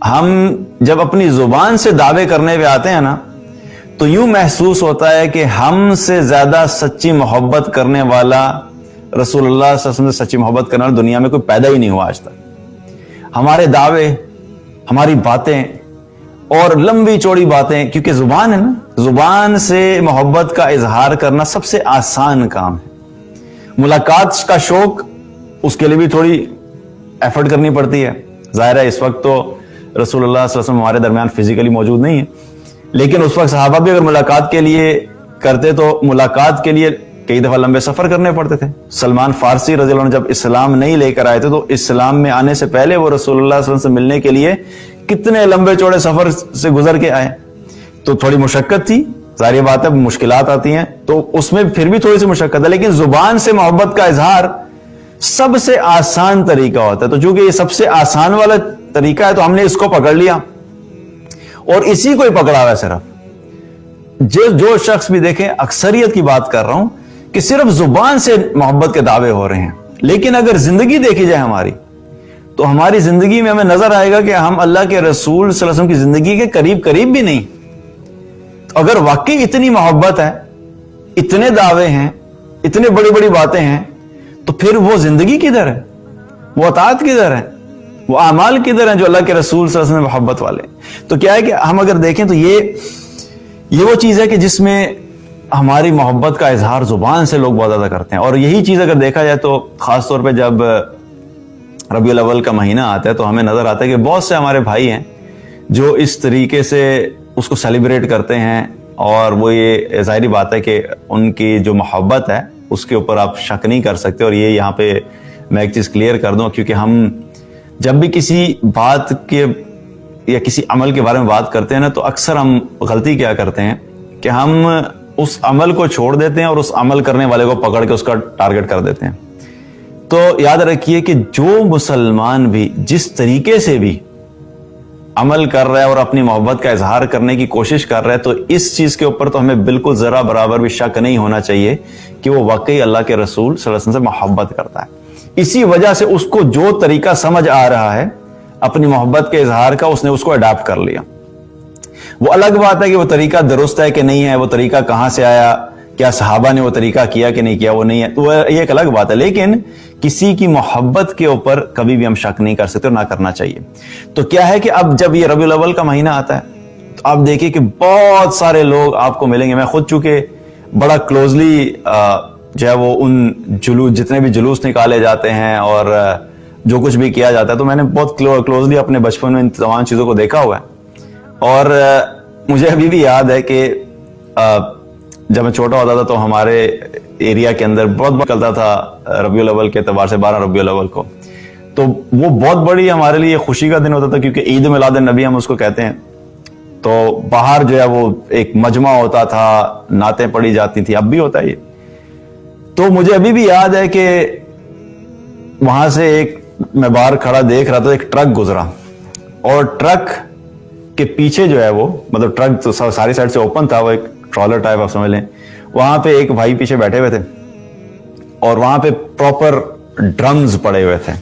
ہم جب اپنی زبان سے دعوے کرنے پہ آتے ہیں نا تو یوں محسوس ہوتا ہے کہ ہم سے زیادہ سچی محبت کرنے والا رسول اللہ صلی اللہ علیہ وسلم سے سچی محبت کرنے والا دنیا میں کوئی پیدا ہی نہیں ہوا آج تک. ہمارے دعوے، ہماری باتیں اور لمبی چوڑی باتیں، کیونکہ زبان ہے نا، زبان سے محبت کا اظہار کرنا سب سے آسان کام ہے. ملاقات کا شوق، اس کے لیے بھی تھوڑی ایفرٹ کرنی پڑتی ہے. ظاہر ہے اس وقت تو رسول اللہ صلی اللہ علیہ وسلم ہمارے درمیان فزیکلی موجود نہیں ہے، لیکن اس وقت صحابہ بھی اگر ملاقات کے لیے کرتے تو ملاقات کے لیے کئی دفعہ لمبے سفر کرنے پڑتے تھے. سلمان فارسی رضی اللہ عنہ جب اسلام نہیں لے کر آئے تھے تو اسلام میں آنے سے پہلے وہ رسول اللہ صلی اللہ علیہ وسلم سے ملنے کے لیے کتنے لمبے چوڑے سفر سے گزر کے آئے. تو تھوڑی مشقت تھی، ظاہر بات ہے مشکلات آتی ہیں تو اس میں پھر بھی تھوڑی سی مشقت ہے، لیکن زبان سے محبت کا اظہار سب سے آسان طریقہ ہوتا ہے. تو چونکہ یہ سب سے آسان والا طریقہ ہے تو ہم نے اس کو پکڑ لیا اور اسی کو ہی پکڑا ہوا ہے. صرف جو شخص بھی دیکھیں، اکثریت کی بات کر رہا ہوں کہ صرف زبان سے محبت کے دعوے ہو رہے ہیں، لیکن اگر زندگی دیکھی جائے ہماری تو ہماری زندگی میں ہمیں نظر آئے گا کہ ہم اللہ کے رسول صلی اللہ علیہ وسلم کی زندگی کے قریب بھی نہیں. تو اگر واقعی اتنی محبت ہے، اتنے دعوے ہیں، اتنے بڑی بڑی باتیں ہیں، تو پھر وہ زندگی کدھر ہے، وہ اطاعت کدھر ہے، وہ اعمال کدھر ہیں جو اللہ کے رسول صلی اللہ علیہ وسلم محبت والے. تو کیا ہے کہ ہم اگر دیکھیں تو یہ وہ چیز ہے کہ جس میں ہماری محبت کا اظہار زبان سے لوگ بہت زیادہ کرتے ہیں. اور یہی چیز اگر دیکھا جائے تو خاص طور پہ جب ربیع الاول کا مہینہ آتا ہے تو ہمیں نظر آتا ہے کہ بہت سے ہمارے بھائی ہیں جو اس طریقے سے اس کو سیلیبریٹ کرتے ہیں. اور وہ یہ ظاہری بات ہے کہ ان کی جو محبت ہے اس کے اوپر آپ شک نہیں کر سکتے. اور یہ یہاں پہ میں ایک چیز کلیئر کر دوں، کیونکہ ہم جب بھی کسی بات کے یا کسی عمل کے بارے میں بات کرتے ہیں نا تو اکثر ہم غلطی کیا کرتے ہیں کہ ہم اس عمل کو چھوڑ دیتے ہیں اور اس عمل کرنے والے کو پکڑ کے اس کا ٹارگٹ کر دیتے ہیں. تو یاد رکھیے کہ جو مسلمان بھی جس طریقے سے بھی عمل کر رہا ہے اور اپنی محبت کا اظہار کرنے کی کوشش کر رہا ہے تو اس چیز کے اوپر تو ہمیں بالکل ذرا برابر بھی شک نہیں ہونا چاہیے کہ وہ واقعی اللہ کے رسول صلی اللہ علیہ وسلم سے محبت کرتا ہے. اسی وجہ سے اس کو جو طریقہ سمجھ آ رہا ہے اپنی محبت کے اظہار کا، اس نے اس کو اڈاپٹ کر لیا. وہ الگ بات ہے کہ وہ طریقہ درست ہے کہ نہیں ہے، وہ طریقہ کہاں سے آیا، کیا صحابہ نے وہ طریقہ کیا کہ نہیں کیا، وہ نہیں ہے، تو یہ ایک الگ بات ہے. لیکن کسی کی محبت کے اوپر کبھی بھی ہم شک نہیں کر سکتے اور نہ کرنا چاہیے. تو کیا ہے کہ اب جب یہ ربیع الاول کا مہینہ آتا ہے تو آپ دیکھیں کہ بہت سارے لوگ آپ کو ملیں گے. میں خود چونکہ بڑا کلوزلی جو ہے وہ ان جتنے بھی جلوس نکالے جاتے ہیں اور جو کچھ بھی کیا جاتا ہے تو میں نے بہت کلوزلی اپنے بچپن میں ان تمام چیزوں کو دیکھا ہوا ہے. اور مجھے ابھی بھی یاد ہے کہ جب میں چھوٹا ہوتا تھا تو ہمارے ایریا کے اندر بہت چلتا تھا ربیع الاول کے اعتبار سے 12 ربیع الاول کو. تو وہ بہت بڑی ہمارے لیے خوشی کا دن ہوتا تھا کیونکہ عید میلاد النبی ہم اس کو کہتے ہیں. تو باہر جو ہے وہ ایک مجمع ہوتا تھا، نعتیں پڑھی جاتی تھی، اب بھی ہوتا ہے یہ. تو مجھے ابھی بھی یاد ہے کہ وہاں سے میں باہر کھڑا دیکھ رہا تھا، ایک ٹرک گزرا اور ٹرک کے پیچھے جو ہے وہ مطلب ٹرک تو ساری سائڈ سے اوپن تھا، وہ ایک ٹرالر ٹائپ آپ سمجھ لیں. وہاں پہ ایک بھائی پیچھے بیٹھے ہوئے تھے اور وہاں پہ پراپر ڈرمز پڑے ہوئے تھے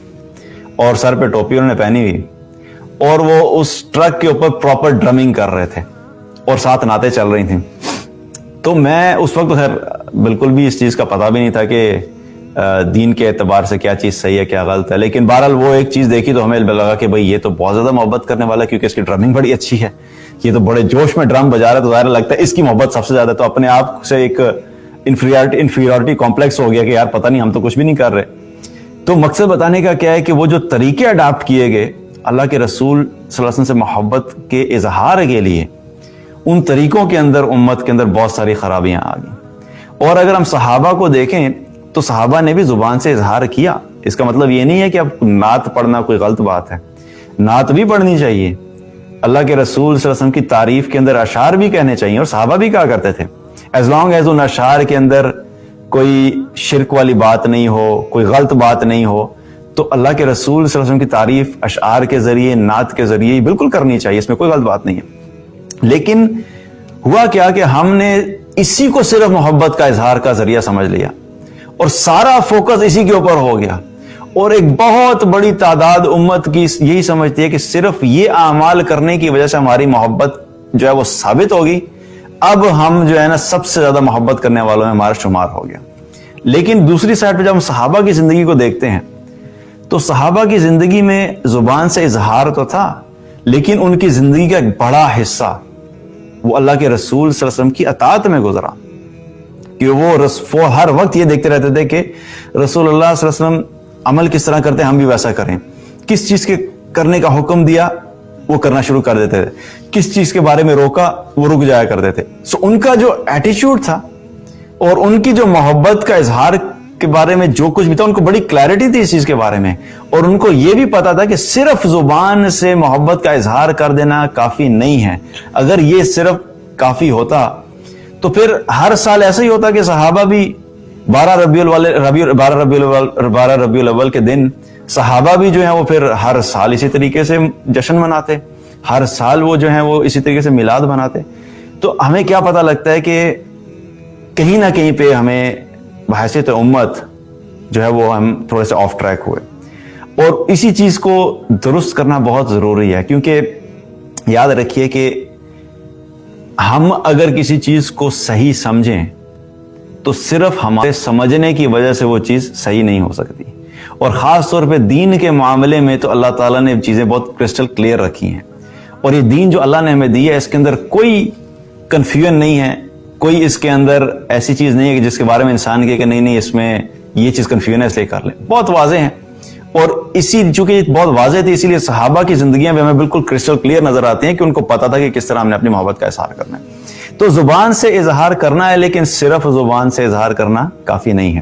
اور سر پہ ٹوپی انہوں نے پہنی ہوئی اور وہ اس ٹرک کے اوپر پراپر ڈرمنگ کر رہے تھے اور ساتھ نعتیں چل رہی تھیں. تو میں اس وقت خیر بالکل بھی اس چیز کا پتہ بھی نہیں تھا کہ دین کے اعتبار سے کیا چیز صحیح ہے کیا غلط ہے، لیکن بہرحال وہ ایک چیز دیکھی تو ہمیں لگا کہ بھئی یہ تو بہت زیادہ محبت کرنے والا ہے کیونکہ اس کی ڈرمنگ بڑی اچھی ہے، یہ تو بڑے جوش میں ڈرم بجا رہا ہے، تو ظاہر لگتا ہے اس کی محبت سب سے زیادہ. تو اپنے آپ سے ایک انفیریورٹی کمپلیکس ہو گیا کہ یار پتہ نہیں ہم تو کچھ بھی نہیں کر رہے. تو مقصد بتانے کا کیا ہے کہ وہ جو طریقے اڈاپٹ کیے گئے اللہ کے رسول صلی اللہ علیہ وسلم سے محبت کے اظہار کے لیے، ان طریقوں کے اندر امت کے اندر بہت ساری خرابیاں آ گئیں. اور اگر ہم صحابہ کو دیکھیں تو صحابہ نے بھی زبان سے اظہار کیا. اس کا مطلب یہ نہیں ہے کہ اب نعت پڑھنا کوئی غلط بات ہے، نعت بھی پڑھنی چاہیے. اللہ کے رسول صلی اللہ علیہ وسلم کی تعریف کے اندر اشعار بھی کہنے چاہیے اور صحابہ بھی کہا کرتے تھے، ایز لانگ ایز ان اشعار کے اندر کوئی شرک والی بات نہیں ہو، کوئی غلط بات نہیں ہو. تو اللہ کے رسول صلی اللہ علیہ وسلم کی تعریف اشعار کے ذریعے، نعت کے ذریعے بالکل کرنی چاہیے، اس میں کوئی غلط بات نہیں ہے. لیکن ہوا کیا کہ ہم نے اسی کو صرف محبت کا اظہار کا ذریعہ سمجھ لیا اور سارا فوکس اسی کے اوپر ہو گیا اور ایک بہت بڑی تعداد امت کی یہی سمجھتی ہے کہ صرف یہ اعمال کرنے کی وجہ سے ہماری محبت جو ہے وہ ثابت ہوگی، اب ہم جو ہے نا سب سے زیادہ محبت کرنے والوں میں ہمارا شمار ہو گیا۔ لیکن دوسری سائڈ پہ جب ہم صحابہ کی زندگی کو دیکھتے ہیں تو صحابہ کی زندگی میں زبان سے اظہار تو تھا، لیکن ان کی زندگی کا ایک بڑا حصہ وہ اللہ کے رسول صلی اللہ علیہ وسلم کی اطاعت میں گزرا، کہ وہ ہر وقت یہ دیکھتے رہتے تھے کہ رسول اللہ صلی اللہ علیہ وسلم عمل کس طرح کرتے ہیں ہم بھی ویسا کریں، کس چیز کے کرنے کا حکم دیا وہ کرنا شروع کر دیتے تھے، کس چیز کے بارے میں روکا وہ رک جایا کرتے تھے۔ سو ان کا جو ایٹیچیوڈ تھا اور ان کی جو محبت کا اظہار کے بارے میں جو کچھ بھی تھا، ان کو بڑی کلیئرٹی تھی اس چیز کے بارے میں، اور ان کو یہ بھی پتا تھا کہ صرف زبان سے محبت کا اظہار کر دینا کافی نہیں ہے۔ اگر یہ صرف کافی ہوتا تو پھر ہر سال ایسا ہی ہوتا کہ صحابہ بھی 12 ربیع الاول کے دن صحابہ بھی جو ہیں وہ پھر ہر سال اسی طریقے سے جشن مناتے، ہر سال وہ جو ہیں وہ اسی طریقے سے میلاد مناتے۔ تو ہمیں کیا پتہ لگتا ہے کہ کہیں نہ کہیں پہ ہمیں بحیثیت امت جو ہے وہ ہم تھوڑے سے آف ٹریک ہوئے، اور اسی چیز کو درست کرنا بہت ضروری ہے، کیونکہ یاد رکھیے کہ ہم اگر کسی چیز کو صحیح سمجھیں تو صرف ہمارے سمجھنے کی وجہ سے وہ چیز صحیح نہیں ہو سکتی، اور خاص طور پہ دین کے معاملے میں تو اللہ تعالیٰ نے چیزیں بہت کرسٹل کلیئر رکھی ہیں، اور یہ دین جو اللہ نے ہمیں دی ہے اس کے اندر کوئی کنفیوژن نہیں ہے، کوئی اس کے اندر ایسی چیز نہیں ہے کہ جس کے بارے میں انسان کہے کہ نہیں اس میں یہ چیز کنفیوژن ہے اس لیے کر لیں، بہت واضح ہیں۔ اور چونکہ یہ بہت واضح تھی اسی لیے صحابہ کی زندگیاں بھی ہمیں بالکل کرسٹل کلیئر نظر آتی ہیں کہ ان کو پتا تھا کہ کس طرح ہم نے اپنی محبت کا اظہار کرنا ہے۔ تو زبان سے اظہار کرنا ہے، لیکن صرف زبان سے اظہار کرنا کافی نہیں ہے۔